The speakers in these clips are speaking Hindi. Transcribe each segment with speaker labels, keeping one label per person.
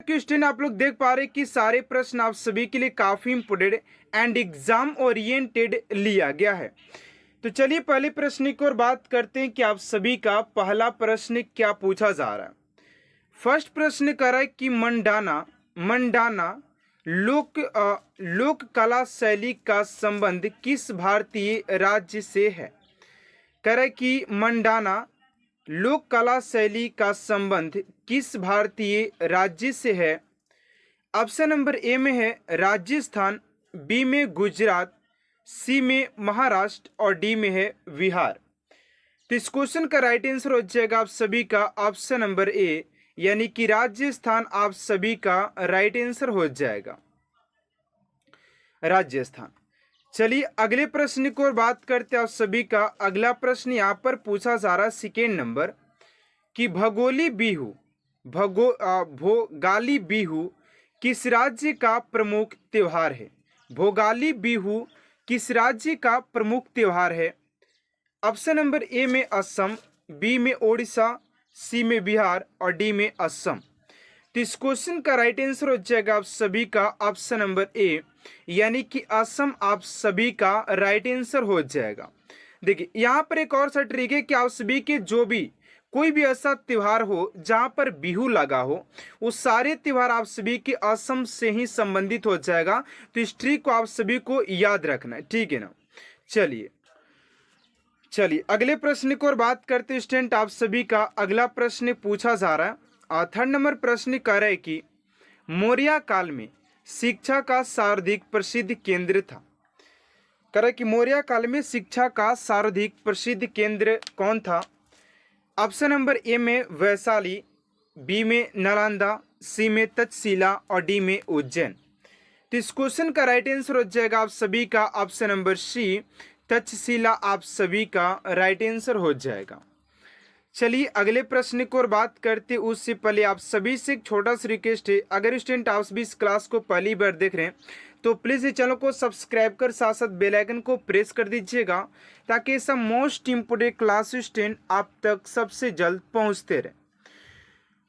Speaker 1: कि स्टूडेंट आप लोग देख पा रहे हैं कि सारे प्रश्न आप सभी के लिए काफी इंपोर्टेंट एंड एग्जाम ओरिएंटेड लिया गया है। तो चलिए पहले प्रश्न की ओर बात करते हैं कि आप सभी का पहला प्रश्न क्या पूछा जा रहा है। फर्स्ट प्रश्न कर रहा है कि मंडाना मंडाना लोक कला शैली का संबंध किस भारतीय राज्य से है। कह रहा है कि मंडाना लोक कला शैली का संबंध किस भारतीय राज्य से है। ऑप्शन नंबर ए में है राजस्थान, बी में गुजरात, सी में महाराष्ट्र और डी में है बिहार। तो इस क्वेश्चन का राइट आंसर हो जाएगा आप सभी का ऑप्शन नंबर ए, यानी कि राजस्थान आप सभी का राइट आंसर हो जाएगा राजस्थान। चलिए अगले प्रश्न की ओर बात करते हैं आप सभी का। अगला प्रश्न यहाँ पर पूछा जा रहा है सेकेंड नंबर कि भोगाली बिहू किस राज्य का प्रमुख त्योहार है। भोगाली बिहू किस राज्य का प्रमुख त्योहार है। ऑप्शन नंबर ए में असम, बी में ओडिशा, सी में बिहार और डी में असम। तो इस क्वेश्चन का राइट आंसर हो जाएगा आप सभी का ऑप्शन नंबर ए, यानी कि असम आप सभी का राइट आंसर हो जाएगा। देखिए यहाँ पर एक और सा ट्रिक है कि आप सभी के जो भी कोई भी ऐसा त्योहार हो जहां पर बिहू लगा हो, वो सारे त्योहार आप सभी के असम से ही संबंधित हो जाएगा। तो इस ट्रिक को आप सभी को याद रखना है, ठीक है ना। चलिए अगले प्रश्न की ओर बात करते हैं स्टूडेंट। आप सभी का अगला प्रश्न पूछा जा रहा है। थर्ड नंबर प्रश्न कह रहा है कि मौर्य काल में शिक्षा का सर्वाधिक प्रसिद्ध केंद्र था। कह रहा है कि मौर्य काल में शिक्षा का सर्वाधिक प्रसिद्ध केंद्र कौन था। ऑप्शन नंबर ए में वैशाली, बी में नालंदा, सी में तक्षशिला और डी में उज्जैन। तो इस क्वेश्चन का राइट आंसर हो जाएगा आप सभी का ऑप्शन नंबर सी, तक्षशिला आप सभी का राइट आंसर हो जाएगा। चलिए अगले प्रश्न की ओर बात करते उससे पहले आप सभी से एक छोटा सा रिक्वेस्ट है, अगर स्टूडेंट आप भी इस क्लास को पहली बार देख रहे हैं तो प्लीज़ इस चैनल को सब्सक्राइब कर साथ साथ बेल आइकन को प्रेस कर दीजिएगा ताकि ऐसा मोस्ट इम्पोर्टेंट क्लास स्टूडेंट आप तक सबसे जल्द पहुंचते रहे।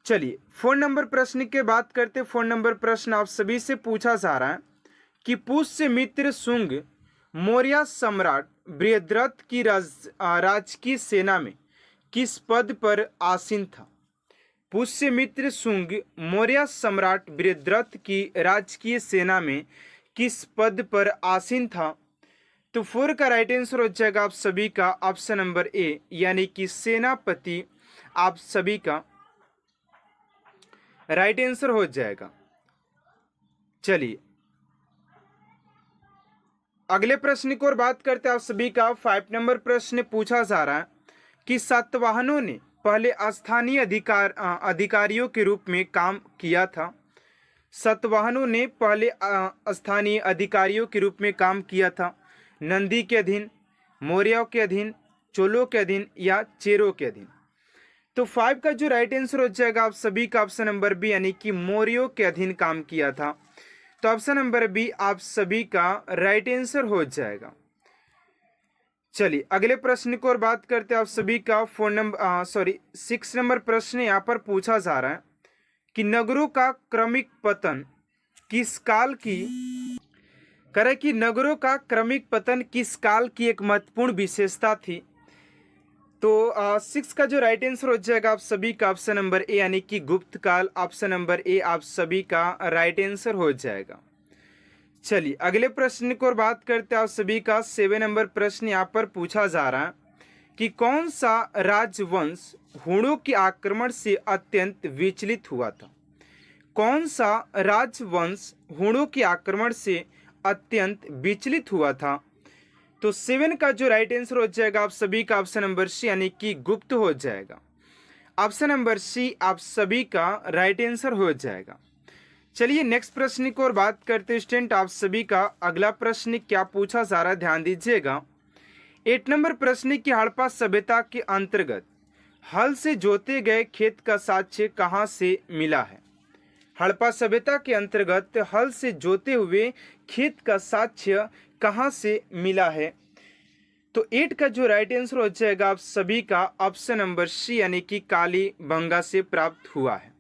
Speaker 1: चलिए फोन नंबर प्रश्न की बात करते। फोन नंबर प्रश्न आप सभी से पूछा जा रहा है कि पुष्यमित्र शुंग मौर्य सम्राट बृहद्रथ की राजकीय सेना में किस पद पर आसीन था। पुष्यमित्र शुंग मौर्य सम्राट बृहद्रथ की राजकीय सेना में किस पद पर आसीन था। तो फोर का राइट आंसर हो जाएगा आप सभी का ऑप्शन नंबर ए, यानी कि सेनापति आप सभी का राइट आंसर हो जाएगा। चलिए अगले प्रश्न की ओर बात करते हैं आप सभी का। 5 नंबर प्रश्न पूछा जा रहा है कि सातवाहनों ने पहले स्थानीय अधिकारियों के रूप में काम किया था। सातवाहनों ने पहले स्थानीय अधिकारियों के रूप में काम किया था। नंदी के अधीन, मौर्यों के अधीन, चोलों के अधीन या चेरों के अधीन। तो 5 का जो राइट आंसर हो जाएगा आप सभी का ऑप्शन नंबर बी, यानी कि मौर्यों के अधीन काम किया था। तो ऑप्शन नंबर बी आप सभी का राइट आंसर हो जाएगा। चलिए अगले प्रश्न की ओर बात करते हैं आप सभी का। 6 नंबर प्रश्न यहाँ पर पूछा जा रहा है कि नगरों का क्रमिक पतन किस काल की करे कि नगरों का क्रमिक पतन किस काल की एक महत्वपूर्ण विशेषता थी। तो 6 का जो राइट आंसर हो जाएगा आप सभी का ऑप्शन नंबर ए, यानी कि गुप्त काल। ऑप्शन नंबर ए आप सभी का राइट आंसर हो जाएगा। चलिए अगले प्रश्न की ओर बात करते हैं आप सभी का। 7 नंबर प्रश्न यहाँ पर पूछा जा रहा है कि कौन सा राजवंश हूणों के आक्रमण से अत्यंत विचलित हुआ था। कौन सा राजवंश हूणों के आक्रमण से अत्यंत विचलित हुआ था। तो 7 का जो राइट आंसर हो जाएगा आप सभी का ऑप्शन नंबर सी, यानी कि गुप्त हो जाएगा। ऑप्शन नंबर सी आप सभी का राइट आंसर हो जाएगा। चलिए नेक्स्ट प्रश्न की ओर बात करते हैं स्टूडेंट। आप सभी का अगला प्रश्न क्या पूछा जा रहा है, ध्यान दीजिएगा। 8 नंबर प्रश्न की हड़प्पा सभ्यता के अंतर्गत हल से जोते गए खेत का साक्ष्य कहाँ से मिला है। हड़प्पा सभ्यता के अंतर्गत हल से जोते हुए खेत का साक्ष्य कहाँ से मिला है। तो 8 का जो राइट आंसर हो जाएगा आप सभी का ऑप्शन नंबर सी, यानी कि कालीबंगा से प्राप्त हुआ है।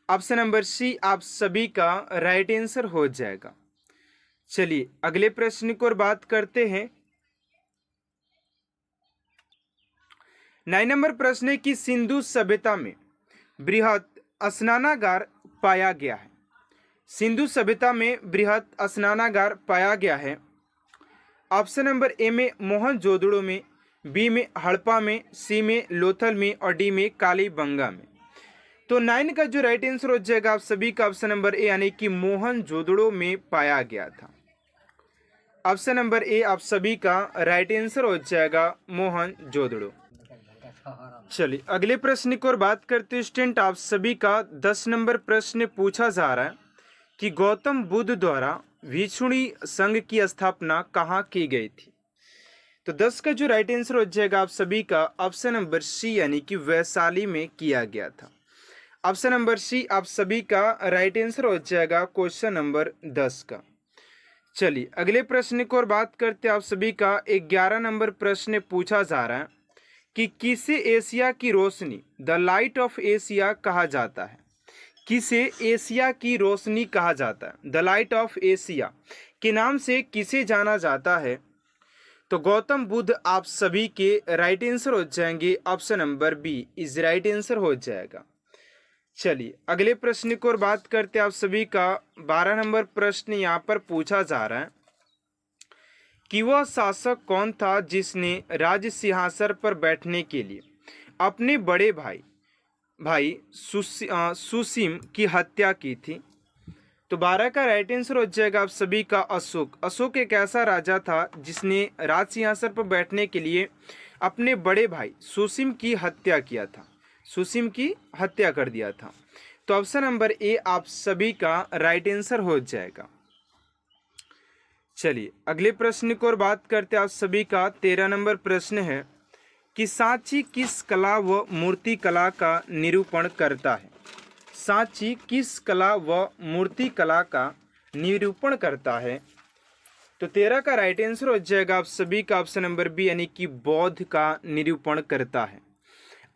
Speaker 1: ऑप्शन नंबर सी आप सभी का राइट आंसर हो जाएगा। चलिए अगले प्रश्न की ओर बात करते हैं। 9 नंबर प्रश्न है कि सिंधु सभ्यता में बृहत स्नानागार पाया गया है। सिंधु सभ्यता में बृहत स्नानागार पाया गया है। ऑप्शन नंबर ए में मोहनजोदड़ो में, बी में हड़प्पा में, सी में लोथल में और डी में कालीबंगा में। तो 9 का जो राइट आंसर हो जाएगा आप सभी का ऑप्शन नंबर ए यानी कि मोहनजोदड़ो में पाया गया था। ऑप्शन नंबर ए आप सभी का राइट आंसर हो जाएगा मोहनजोदड़ो। चलिए अगले प्रश्न की ओर बात करते हैं स्टूडेंट। आप सभी का 10 नंबर प्रश्न पूछा जा रहा है कि गौतम बुद्ध द्वारा भिक्षुणी संघ की स्थापना कहाँ की गई थी। तो 10 का जो राइट आंसर हो जाएगा आप सभी का ऑप्शन नंबर सी यानी कि वैशाली में किया गया था। ऑप्शन नंबर सी आप सभी का राइट आंसर हो जाएगा क्वेश्चन नंबर 10 का। चलिए अगले प्रश्न की ओर बात करते हैं। आप सभी का 11 नंबर प्रश्न पूछा जा रहा है कि किसे एशिया की रोशनी द लाइट ऑफ एशिया कहा जाता है। किसे एशिया की रोशनी कहा जाता है, द लाइट ऑफ एशिया के नाम से किसे जाना जाता है। तो गौतम बुद्ध आप सभी के राइट आंसर हो जाएंगे। Option number B is right answer हो जाएगा। चलिए अगले प्रश्न की ओर बात करते हैं। आप सभी का 12 नंबर प्रश्न यहाँ पर पूछा जा रहा है कि वह शासक कौन था जिसने राज सिंहासन पर बैठने के लिए अपने बड़े भाई सुसीम की हत्या की थी। तो 12 का राइट आंसर हो जाएगा आप सभी का अशोक। अशोक एक ऐसा राजा था जिसने राज सिंहासन पर बैठने के लिए अपने बड़े भाई सुसीम की हत्या किया था, सुसीम की हत्या कर दिया था। तो ऑप्शन नंबर ए आप सभी का राइट आंसर हो जाएगा। चलिए अगले प्रश्न की ओर बात करते हैं। आप सभी का 13 नंबर प्रश्न है कि सांची किस कला व मूर्ति कला का निरूपण करता है। सांची किस कला व मूर्ति कला का निरूपण करता है। तो 13 का राइट आंसर हो जाएगा आप सभी का ऑप्शन नंबर बी यानी कि बौद्ध का निरूपण करता है।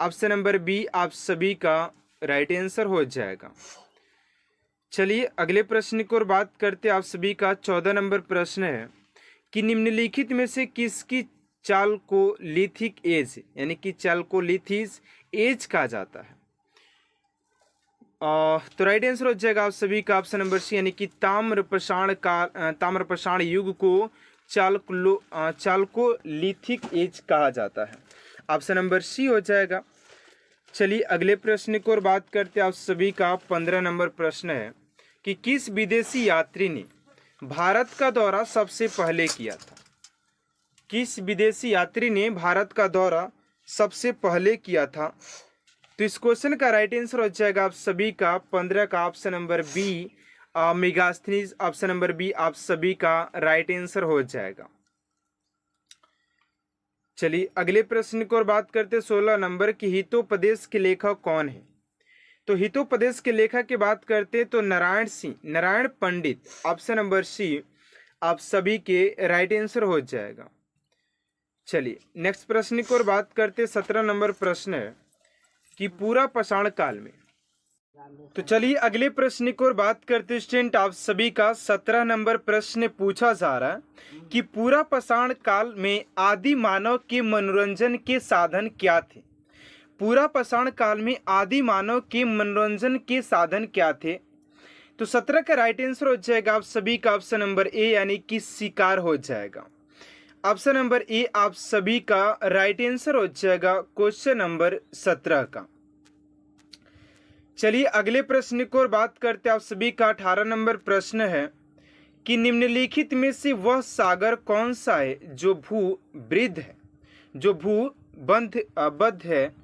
Speaker 1: ऑप्शन नंबर बी आप सभी का राइट आंसर हो जाएगा। चलिए अगले प्रश्न की ओर बात करते हैं। आप सभी का 14 नंबर प्रश्न है कि निम्नलिखित में से किसकी चालकोलिथिक एज यानी कि चालकोलिथिस एज कहा जाता है। तो राइट आंसर हो जाएगा आप सभी का ऑप्शन नंबर सी यानी कि ताम्रपाषाण युग को चालकोलिथिक एज कहा जाता है। ऑप्शन नंबर सी हो जाएगा। चलिए अगले प्रश्न की ओर बात करते हैं। आप सभी का 15 नंबर प्रश्न है कि किस विदेशी यात्री ने भारत का दौरा सबसे पहले किया था। किस विदेशी यात्री ने भारत का दौरा सबसे पहले किया था। तो इस क्वेश्चन का राइट आंसर हो जाएगा आप सभी का 15 का option number B Megasthenes. Option number B आप सभी का राइट आंसर हो जाएगा। चलिए अगले प्रश्न की ओर बात करते 16 नंबर की हितोपदेश के लेखक कौन है। तो हितोपदेश के लेखक की बात करते तो नारायण पंडित। ऑप्शन नंबर सी आप सभी के राइट आंसर हो जाएगा। चलिए नेक्स्ट प्रश्न की ओर बात करते 17 नंबर प्रश्न है कि पूरा पाषाण काल में। तो चलिए अगले प्रश्न की ओर बात करते स्टूडेंट। आप सभी का 17 नंबर प्रश्न पूछा जा रहा है कि पूरा पाषाण काल में आदि मानव के मनोरंजन के साधन क्या थे। पूरा पाषाण काल में आदि मानव के मनोरंजन के साधन क्या थे। तो 17 का राइट आंसर हो जाएगा आप सभी का ऑप्शन नंबर ए यानी कि शिकार हो जाएगा। ऑप्शन नंबर ए आप सभी का राइट आंसर हो जाएगा क्वेश्चन नंबर 17 का। चलिए अगले प्रश्न की ओर बात करते हैं। आप सभी का 18 नंबर प्रश्न है कि निम्नलिखित में से वह सागर कौन सा है जो भूबद्ध है, जो भूबद्ध है।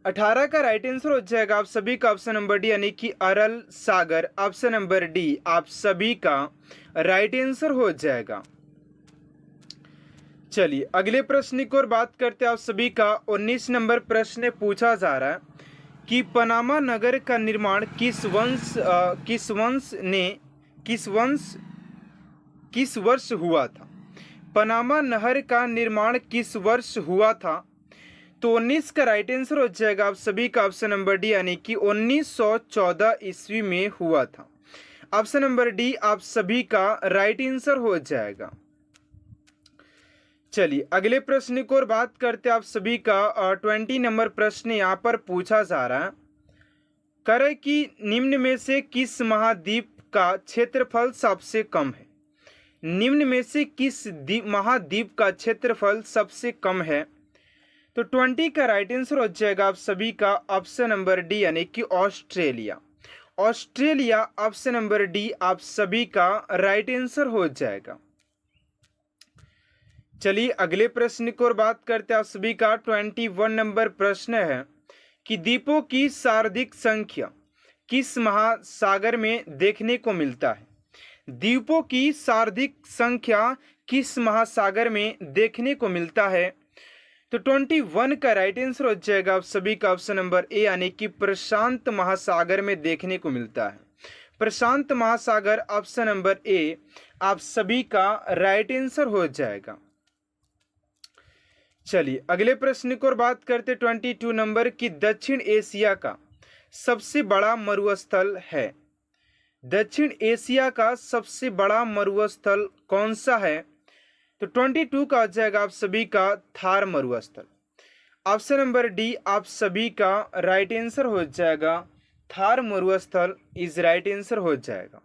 Speaker 1: 18 का राइट आंसर हो जाएगा आप सभी का ऑप्शन नंबर डी यानी कि अरल सागर। ऑप्शन नंबर डी आप सभी का राइट आंसर हो जाएगा। चलिए अगले प्रश्न की ओर बात करते हैं। आप सभी का 19 नंबर प्रश्न पूछा जा रहा है कि पनामा नगर का निर्माण किस वर्ष हुआ था। पनामा नहर का निर्माण किस वर्ष हुआ था। तो 19 का राइट आंसर हो जाएगा आप सभी का ऑप्शन नंबर डी, यानी कि 1914 ईस्वी में हुआ था। ऑप्शन नंबर डी आप सभी का राइट आंसर हो जाएगा। चलिए अगले प्रश्न की ओर बात करते हैं। आप सभी का 20 नंबर प्रश्न यहाँ पर पूछा जा रहा है। करे कि निम्न में से किस महाद्वीप का क्षेत्रफल सबसे कम है? निम्न में से किस महाद्वीप का क्षेत्रफल सबसे कम है? तो 20 का राइट आंसर हो जाएगा आप सभी का ऑप्शन नंबर डी, यानी कि Australia. Australia option number D आप सभी का राइट आंसर हो जाएगा। चलिए अगले प्रश्न की ओर बात करते हैं। आप सभी का 21 नंबर प्रश्न है कि द्वीपों की सर्वाधिक संख्या किस महासागर में देखने को मिलता है? द्वीपों की सर्वाधिक संख्या किस महासागर में देखने को मिलता है? तो 21 का राइट आंसर हो जाएगा आप सभी का ऑप्शन नंबर ए, यानी कि प्रशांत महासागर में देखने को मिलता है। प्रशांत महासागर ऑप्शन नंबर ए आप सभी का राइट आंसर हो जाएगा। चलिए अगले प्रश्न की ओर बात करते 22 नंबर की दक्षिण एशिया का सबसे बड़ा मरुस्थल है। दक्षिण एशिया का सबसे बड़ा मरुस्थल कौन सा है? तो 22 का आ जाएगा आप सभी का थार मरुस्थल। ऑप्शन नंबर डी आप सभी का राइट आंसर हो जाएगा। थार मरुस्थल इज राइट आंसर हो जाएगा।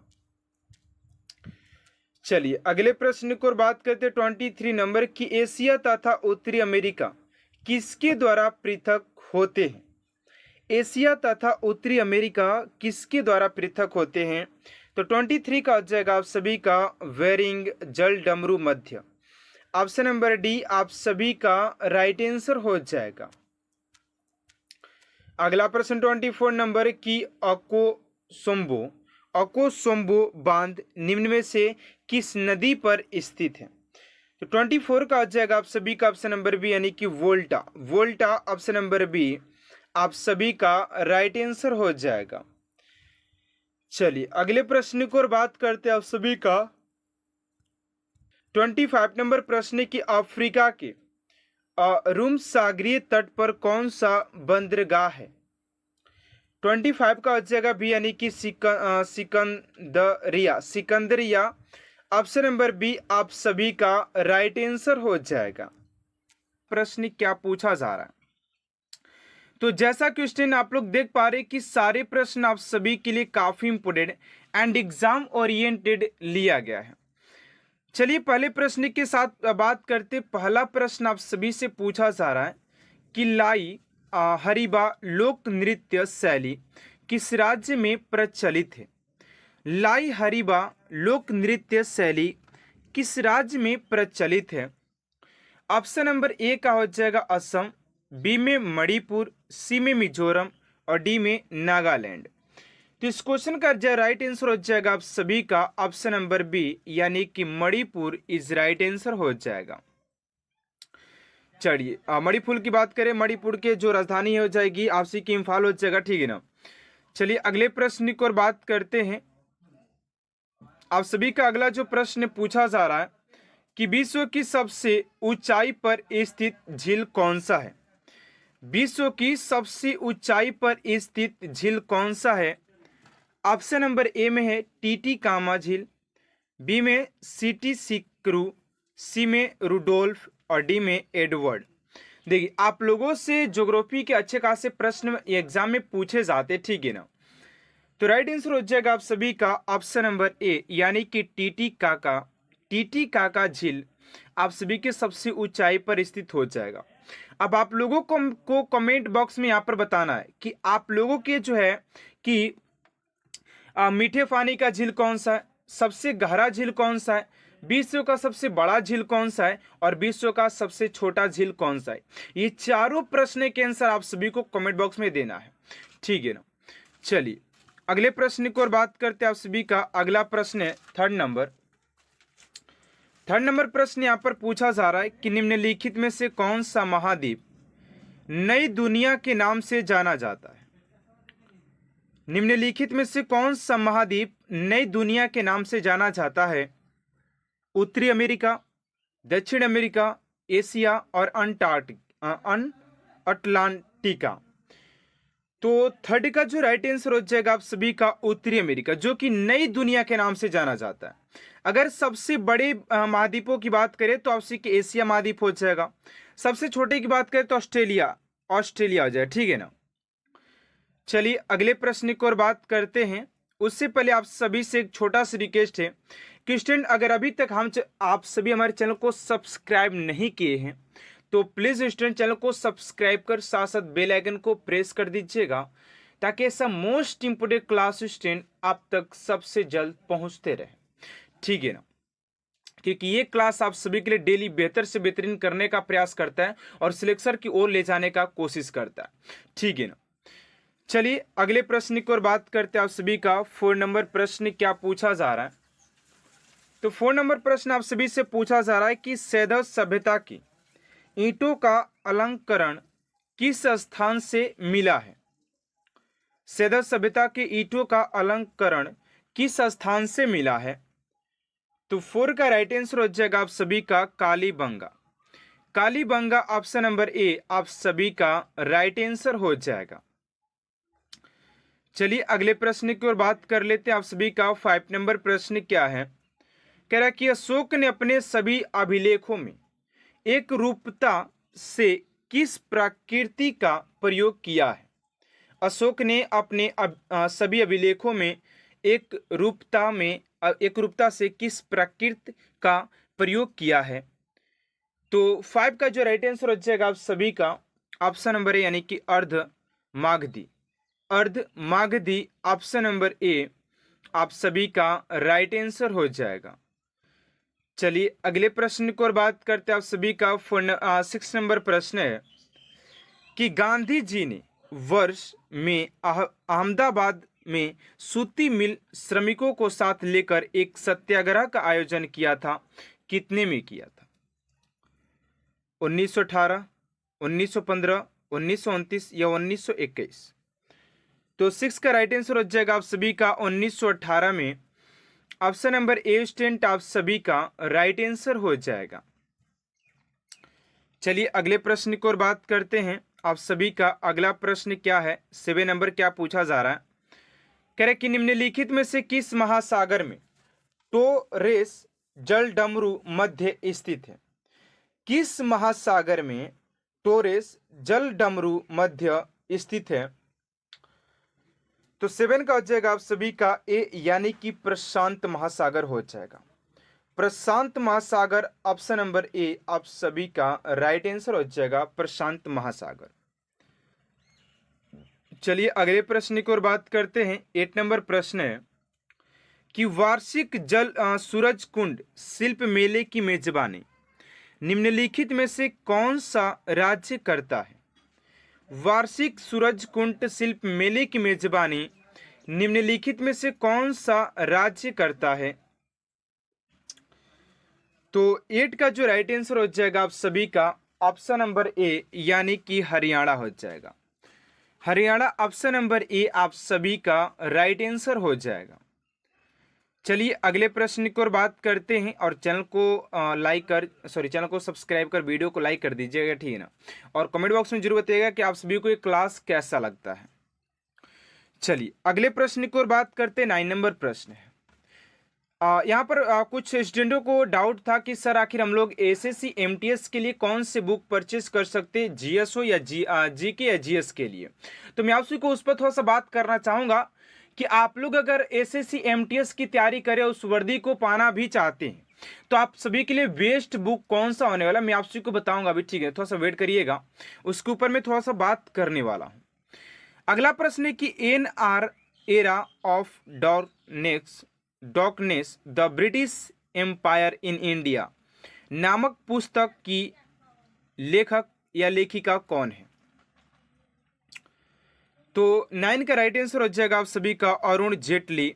Speaker 1: चलिए अगले प्रश्न की ओर बात करते 23 नंबर की एशिया तथा उत्तरी अमेरिका किसके द्वारा पृथक होते हैं? एशिया तथा उत्तरी अमेरिका किसके द्वारा पृथक होते हैं? तो 23 का आ जाएगा आप सभी का वेरिंग जल डमरू मध्य। ऑप्शन नंबर डी आप सभी का राइट आंसर हो जाएगा। अगला प्रश्न 24 नंबर की अकोसोम्बो बांध निम्न में से किस नदी पर स्थित है? तो 24 का आ जाएगा आप सभी का ऑप्शन नंबर बी, यानी कि वोल्टा। वोल्टा ऑप्शन नंबर बी आप सभी का राइट आंसर हो जाएगा। चलिए अगले प्रश्न की ओर बात करते हैं। आप सभी का 25 नंबर प्रश्न की अफ्रीका के रूम सागरीय तट पर कौन सा बंदरगाह है? 25 का हो जाएगा बी, यानी कि सिकंदरिया। ऑप्शन नंबर बी आप सभी का राइट आंसर हो जाएगा। प्रश्न क्या पूछा जा रहा है? तो जैसा क्वेश्चन आप लोग देख पा रहे कि सारे प्रश्न आप सभी के लिए काफी इंपोर्टेंट एंड एग्जाम ओरिएंटेड लिया गया है। चलिए पहले प्रश्न के साथ बात करते। पहला प्रश्न आप सभी से पूछा जा रहा है कि लाई हरिबा लोक नृत्य शैली किस राज्य में प्रचलित है? लाई हरिबा लोक नृत्य शैली किस राज्य में प्रचलित है? ऑप्शन नंबर ए का हो जाएगा असम, बी में मणिपुर, सी में मिजोरम और डी में नागालैंड। तो इस क्वेश्चन का जो राइट आंसर हो जाएगा आप सभी का ऑप्शन नंबर बी, यानी कि मणिपुर इज राइट आंसर हो जाएगा। चलिए मणिपुर की बात करें, मणिपुर के जो राजधानी हो जाएगी आपसी की इम्फाल हो जाएगा, ठीक है ना। चलिए अगले प्रश्न की ओर बात करते हैं। आप सभी का अगला जो प्रश्न पूछा जा रहा है कि विश्व की सबसे ऊंचाई पर स्थित झील कौन सा है? विश्व की सबसे ऊंचाई पर स्थित झील कौन सा है? ऑप्शन नंबर ए में है टीटीकामा झील, बी में सिटी सिक्रू, सी में रुडोल्फ और डी में एडवर्ड। देखिए आप लोगों से ज्योग्राफी के अच्छे खासे प्रश्न एग्जाम में पूछे जाते, ठीक है ना। तो राइट आंसर हो जाएगा आप सभी का ऑप्शन नंबर ए, यानी कि टीटीकाका झील आप सभी के सबसे ऊंचाई पर स्थित हो जाएगा। अब आप लोगों को कमेंट बॉक्स में यहाँ पर बताना है कि आप लोगों के जो है कि मीठे पानी का झील कौन सा है, सबसे गहरा झील कौन सा है, विश्व का सबसे बड़ा झील कौन सा है और विश्व का सबसे छोटा झील कौन सा है। ये चारों प्रश्न के आंसर आप सभी को कमेंट बॉक्स में देना है, ठीक है ना। चलिए अगले प्रश्न की ओर बात करते हैं। आप सभी का अगला प्रश्न है थर्ड नंबर प्रश्न यहाँ पर पूछा जा रहा है कि निम्नलिखित में से कौन सा महाद्वीप नई दुनिया के नाम से जाना जाता है? निम्नलिखित में से कौन सा महाद्वीप नई दुनिया के नाम से जाना जाता है? उत्तरी अमेरिका, दक्षिण अमेरिका, एशिया और अटलांटिका। तो थर्ड का जो राइट आंसर हो जाएगा आप सभी का उत्तरी अमेरिका, जो कि नई दुनिया के नाम से जाना जाता है। अगर सबसे बड़े महाद्वीपों की बात करें तो आपसे कि एशिया महाद्वीप हो जाएगा। सबसे छोटे की बात करें तो ऑस्ट्रेलिया ऑस्ट्रेलिया हो जाएगा, ठीक है ना। चलिए अगले प्रश्न की ओर बात करते हैं। उससे पहले आप सभी से एक छोटा सा रिक्वेस्ट है कि स्टूडेंट, अगर अभी तक आप सभी हमारे चैनल को सब्सक्राइब नहीं किए हैं तो प्लीज स्टूडेंट चैनल को सब्सक्राइब कर साथ साथ बेल आइकन को प्रेस कर दीजिएगा, ताकि ऐसा मोस्ट इंपोर्टेंट क्लास स्टूडेंट आप तक सबसे जल्द पहुंचते रहे, ठीक है ना। क्योंकि ये क्लास आप सभी के लिए डेली बेहतर से बेहतरीन करने का प्रयास करता है और सिलेक्शन की ओर ले जाने का कोशिश करता है, ठीक है ना। चलिए अगले प्रश्न की ओर बात करते हैं। आप सभी का 4 नंबर प्रश्न क्या पूछा जा रहा है। तो 4 नंबर प्रश्न आप सभी से पूछा जा रहा है कि सैंधव सभ्यता की ईंटों का अलंकरण किस स्थान से मिला है। सैंधव सभ्यता के ईंटों का अलंकरण किस स्थान से मिला है। तो 4 का राइट आंसर हो जाएगा आप सभी का Kalibangan. Kalibangan option number A आप सभी का राइट आंसर हो जाएगा। चलिए अगले प्रश्न की ओर बात कर लेते हैं। आप सभी का 5 नंबर प्रश्न क्या है। कह रहा है कि अशोक ने अपने सभी अभिलेखों में एक रूपता से किस प्रकृति का प्रयोग किया है। अशोक ने अपने सभी अभिलेखों में एक रूपता से किस प्रकृति का प्रयोग किया है। तो 5 का जो राइट आंसर हो जाएगा आप सभी का ऑप्शन नंबर ए यानी कि Ardhamagadhi. Ardhamagadhi option number A आप सभी का राइट आंसर हो जाएगा। चलिए अगले प्रश्न की ओर बात करते हैं। आप सभी का 6 नंबर प्रश्न है कि गांधी जी ने वर्ष में अहमदाबाद में सूती मिल श्रमिकों को साथ लेकर एक सत्याग्रह का आयोजन किया था, कितने में किया था। 1918, 1915, 1929 या 1921। तो 6 का राइट आंसर हो जाएगा आप सभी का 1918 में। ऑप्शन नंबर ए स्टूडेंट आप सभी का राइट आंसर हो जाएगा। चलिए अगले प्रश्न की ओर बात करते हैं। आप सभी का अगला प्रश्न क्या है, 7 नंबर क्या पूछा जा रहा है। कह रहे कि निम्नलिखित में से किस महासागर में टोरेस जलडमरू मध्य स्थित है। किस महासागर में टोरेस जलडमरू मध्य स्थित है। तो 7 का हो जाएगा आप सभी का ए यानी कि प्रशांत महासागर हो जाएगा। प्रशांत महासागर ऑप्शन नंबर ए आप सभी का राइट आंसर हो जाएगा, प्रशांत महासागर। चलिए अगले प्रश्न की ओर बात करते हैं। 8 नंबर प्रश्न है कि वार्षिक सूरज कुंड शिल्प मेले की मेजबानी निम्नलिखित में से कौन सा राज्य करता है। वार्षिक सूरज कुंड शिल्प मेले की मेजबानी निम्नलिखित में से कौन सा राज्य करता है। तो 8 का जो राइट आंसर हो जाएगा आप सभी का ऑप्शन नंबर ए यानी कि हरियाणा हो जाएगा। हरियाणा ऑप्शन नंबर ए आप सभी का राइट आंसर हो जाएगा। चलिए अगले प्रश्न की ओर बात करते हैं और चैनल को सब्सक्राइब कर वीडियो को लाइक कर दीजिएगा, ठीक है ना। और कमेंट बॉक्स में जरूर बताइएगा कि आप सभी को ये क्लास कैसा लगता है। चलिए अगले प्रश्न की ओर बात करते हैं। 9 नंबर प्रश्न है। यहाँ पर कुछ स्टूडेंटों को डाउट था कि सर आखिर हम लोग एसएससी एमटीएस के लिए कौन से बुक परचेस कर सकते हैं, जीएसओ या जीके या जीएस के लिए। तो मैं आप सभी को उस पर थोड़ा सा बात करना चाहूँगा कि आप लोग अगर एसएससी एमटीएस की तैयारी करें, उस वर्दी को पाना भी चाहते हैं, तो आप सभी के लिए बेस्ट बुक कौन सा होने वाला मैं आप सभी को बताऊँगा अभी, ठीक है। थोड़ा सा वेट करिएगा, उसके ऊपर मैं थोड़ा सा बात करने वाला हूँ। अगला प्रश्न है कि NR era of darkness the British empire in India नामक पुस्तक की लेखक या लेखिका कौन है। तो 9 का राइट आंसर हो जाएगा आप सभी का Arun Jaitley.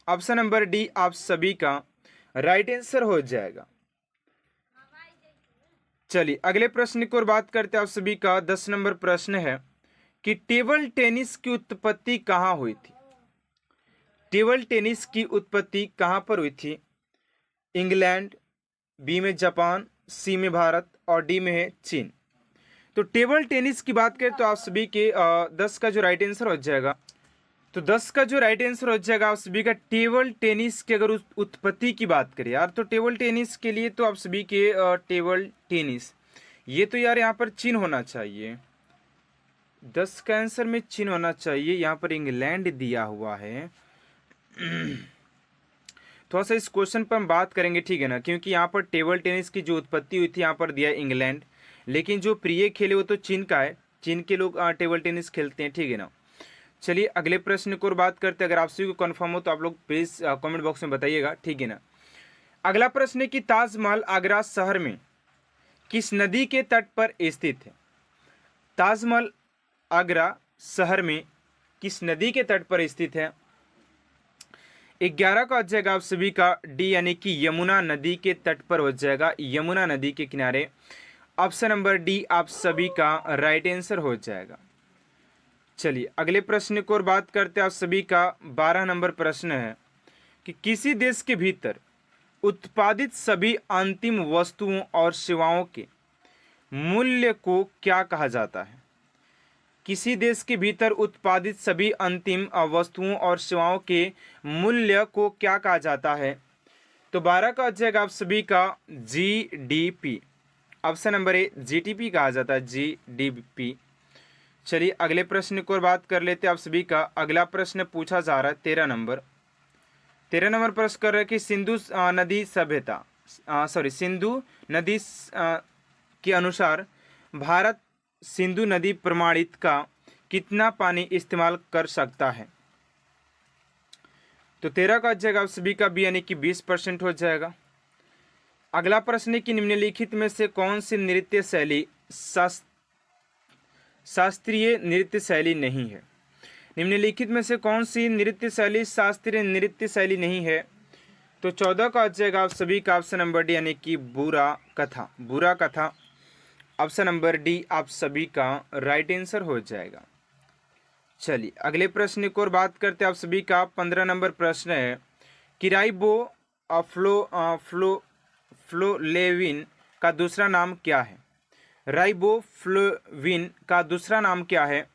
Speaker 1: Option number D आप सभी का राइट आंसर हो जाएगा। चलिए अगले प्रश्न की ओर बात करते हैं। आप सभी का 10 नंबर प्रश्न है कि टेबल टेनिस की उत्पत्ति कहाँ हुई थी। टेबल टेनिस की उत्पत्ति कहाँ पर हुई थी। इंग्लैंड, बी में जापान, सी में भारत और डी में है चीन। तो टेबल टेनिस की बात करें तो आप सभी के 10 का जो राइट आंसर हो जाएगा, तो 10 का जो राइट आंसर हो जाएगा आप सभी का टेबल टेनिस की अगर उत्पत्ति की बात करें यार, तो टेबल टेनिस के लिए तो आप सभी के टेबल टेनिस, ये तो यार यहाँ पर चीन होना चाहिए, 10 का आंसर में चीन होना चाहिए, यहाँ पर इंग्लैंड दिया हुआ है। थोड़ा सा इस क्वेश्चन पर हम बात करेंगे, ठीक है ना, क्योंकि यहाँ पर टेबल टेनिस की जो उत्पत्ति हुई थी यहाँ पर दिया इंग्लैंड, लेकिन जो प्रिय खेल है वो तो चीन का है, चीन के लोग टेबल टेनिस खेलते हैं, ठीक है ना। चलिए अगले प्रश्न को और बात करते हैं, अगर आप सभी को कन्फर्म हो तो आप लोग प्लीज कमेंट बॉक्स में बताइएगा, ठीक है ना। अगला प्रश्न है कि ताजमहल आगरा शहर में किस नदी के तट पर स्थित है। ताजमहल आगरा शहर में किस नदी के तट पर स्थित है। 11 का हो जाएगा आप सभी का डी, यानी कि यमुना नदी के तट पर हो जाएगा, यमुना नदी के किनारे। ऑप्शन नंबर डी आप सभी का राइट आंसर हो जाएगा। चलिए अगले प्रश्न को और बात करते हैं, आप सभी का 12 नंबर प्रश्न है कि किसी देश के भीतर उत्पादित सभी अंतिम वस्तुओं और सेवाओं के मूल्य को क्या कहा जाता है। किसी देश के भीतर उत्पादित सभी अंतिम वस्तुओं और सेवाओं के मूल्य को क्या कहा जाता है। तो 12 का हो जाएगा आप सभी का जीडीपी, ऑप्शन नंबर ए जीडीपी कहा जाता है, जीडीपी। चलिए अगले प्रश्न को और बात कर लेते हैं, आप सभी का अगला प्रश्न पूछा जा रहा है 13 नंबर प्रश्न कर रहे हैं कि सिंधु नदी सभ्यता सिंधु नदी के अनुसार भारत सिंधु नदी प्रमाणित का कितना पानी इस्तेमाल कर सकता है। तो 13 का जगह आप सभी का बी, यानी कि 20% हो जाएगा। अगला प्रश्न है कि निम्नलिखित में से कौन सी नृत्य शैली शास्त्रीय नृत्य शैली नहीं है। निम्नलिखित में से कौन सी नृत्य शैली शास्त्रीय नृत्य शैली नहीं है। तो 14 का आ जाएगा आप सभी का ऑप्शन नंबर डी, यानी कि बुरा कथा, ऑप्शन नंबर डी आप सभी का राइट आंसर हो जाएगा। चलिए अगले प्रश्न को और बात करते हैं, आप सभी का 15 नंबर प्रश्न है कि राइबोफ्लोविन का दूसरा नाम क्या है। राइबोफ्लोविन का दूसरा नाम क्या है।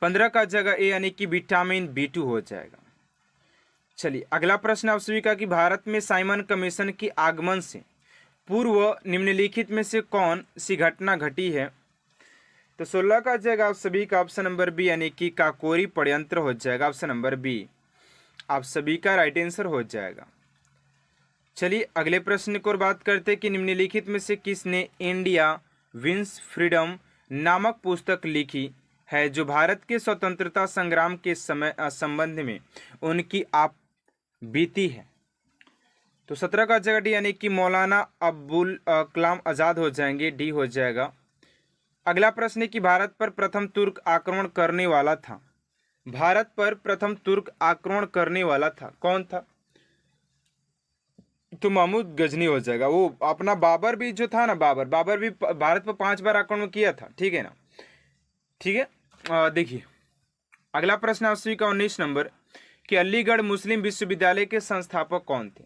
Speaker 1: 15 का जगह ए, यानी कि विटामिन B2 हो जाएगा। चलिए अगला प्रश्न आप सभी का कि भारत में साइमन कमीशन के आगमन से पूर्व निम्नलिखित में से कौन सी घटना घटी है। तो 16 का जगह आप सभी का ऑप्शन नंबर बी, यानी कि काकोरी षड्यंत्र हो जाएगा, ऑप्शन नंबर बी आप सभी का राइट आंसर हो जाएगा। चलिए अगले प्रश्न को और बात करते हैं कि निम्नलिखित में से किसने इंडिया विंस फ्रीडम नामक पुस्तक लिखी है, जो भारत के स्वतंत्रता संग्राम के समय संबंध में उनकी आप बीती है। तो 17 का जगह डी, यानी कि मौलाना अब्दुल कलाम आज़ाद हो जाएंगे, डी हो जाएगा। अगला प्रश्न है कि भारत पर प्रथम तुर्क आक्रमण करने वाला था। भारत पर प्रथम तुर्क आक्रमण करने वाला था, कौन था। तो महमूद गजनी हो जाएगा। वो अपना बाबर भी जो था ना, बाबर भी भारत पर 5 बार आक्रमण किया था, ठीक है ना। ठीक है, देखिए अगला प्रश्न आप सभी का 19 नंबर कि अलीगढ़ मुस्लिम विश्वविद्यालय के संस्थापक कौन थे।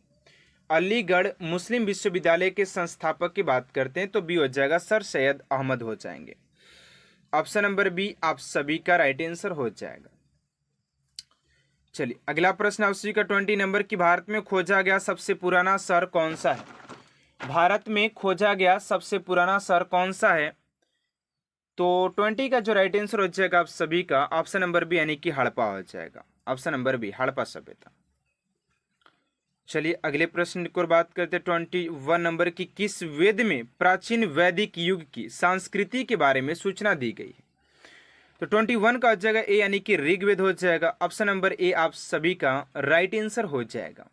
Speaker 1: अलीगढ़ मुस्लिम विश्वविद्यालय के संस्थापक की बात करते हैं तो बी हो जाएगा, सर सैयद अहमद हो जाएंगे। ऑप्शन नंबर बी आप सभी का राइट आंसर हो जाएगा। चलिए अगला प्रश्न आप सभी का 20 नंबर की भारत में खोजा गया सबसे पुराना शहर कौन सा है। भारत में खोजा गया सबसे पुराना शहर कौन सा है। तो 20 का जो राइट आंसर हो जाएगा आप सभी का ऑप्शन नंबर बी, यानी कि हड़प्पा हो जाएगा, ऑप्शन नंबर बी हड़प्पा सभ्यता। चलिए अगले प्रश्न को बात करते हैं 21 नंबर की किस वेद में प्राचीन वैदिक युग की संस्कृति के बारे में सूचना दी गई है। तो 21 का जगह ए, यानी कि ऋग्वेद हो जाएगा, ऑप्शन नंबर ए आप सभी का राइट आंसर हो जाएगा।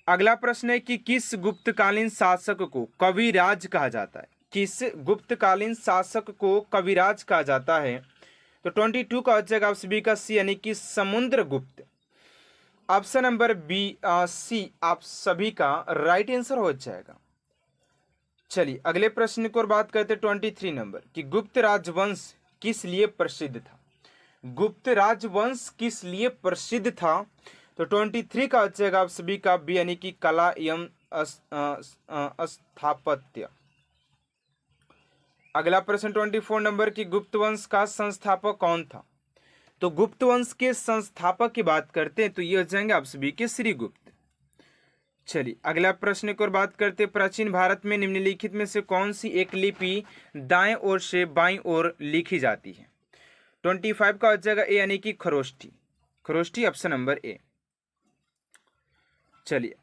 Speaker 1: अगला प्रश्न है कि किस गुप्तकालीन शासक को कविराज कहा जाता है। किस गुप्तकालीन शासक को कविराज कहा जाता है। तो 22 का जगह आप सभी का सी, यानी कि Samudragupta, option number B C आप सभी का राइट आंसर हो जाएगा। चलिए अगले प्रश्न को बात करते हैं 23 नंबर कि गुप्त राजवंश किस लिए प्रसिद्ध था। गुप्त राजवंश किस लिए प्रसिद्ध था। तो 23 का जगह आप सभी का बी, यानी कि कला एवं स्थापत्य, अगला प्रश्न 24 नंबर की गुप्त वंश का संस्थापक कौन था? तो गुप्त वंश के संस्थापक की बात करते हैं तो ये हो जाएंगे आप सभी के श्रीगुप्त। चलिए अगला प्रश्न की ओर बात करते हैं। प्राचीन भारत में निम्नलिखित में से कौन सी एक लिपि दाएं ओर से बाईं ओर लिखी जाती है? 25 का हो जाएगा ए यानी कि खरोष्ठी। खरोष्ठी ऑप्शन नंबर ए। चलिए